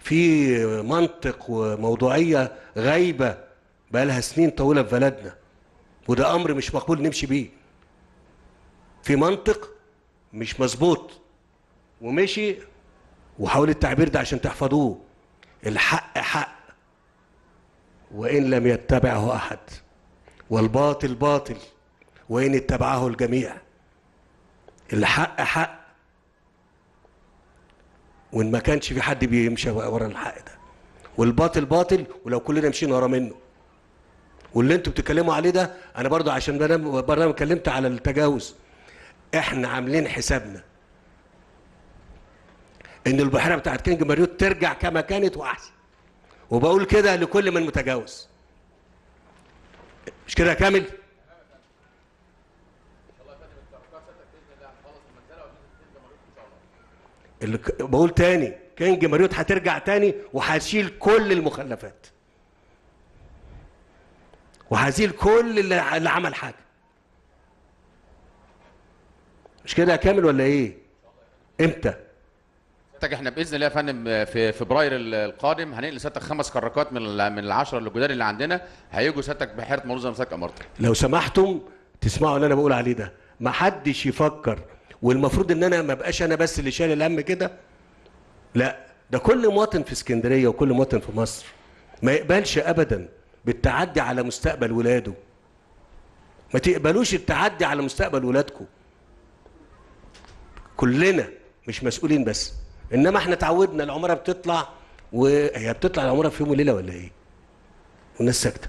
في منطق وموضوعيه غايبه بقى لها سنين طويله في بلدنا، وده امر مش مقبول نمشي بيه. في منطق مش مظبوط ومشي، وحاول التعبير ده عشان تحفظوه. الحق حق وإن لم يتبعه أحد، والباطل باطل وإن اتبعه الجميع. الحق حق وإن ما كانش في حد بيمشي ورا الحق ده، والباطل باطل ولو كلنا مشينا ورا منه. واللي انتوا بتتكلموا عليه ده، انا برضو عشان برنامج اتكلمت على التجاوز، احنا عاملين حسابنا ان البحيره بتاعت كينج ماريوت ترجع كما كانت واحسن، وبقول كده لكل من متجاوز. مش كده يا كامل؟ بقول تاني، كينج ماريوت هترجع تاني وهشيل كل المخلفات، وهزيل كل اللي عمل حاجه. مش كده يا كامل ولا ايه؟ امتى؟ احنا باذن الله يا فندم في فبراير القادم هننقل سيادتك 5 كراكات من ال10 الجداد اللي عندنا، هيجوا سيادتك بحيره ملوزه مساك امارتك. لو سمحتم تسمعوا اللي انا بقول عليه ده، ما حدش يفكر والمفروض ان انا ما بقاش انا بس اللي شايل الهم كده. لا، ده كل مواطن في اسكندريه وكل مواطن في مصر ما يقبلش ابدا بالتعدي على مستقبل ولاده. ما تقبلوش التعدي على مستقبل ولادكم. كلنا مش مسؤولين بس، انما احنا اتعودنا العماره بتطلع، وهي بتطلع العماره في يوم وليله ولا ايه؟ والناس ساكته.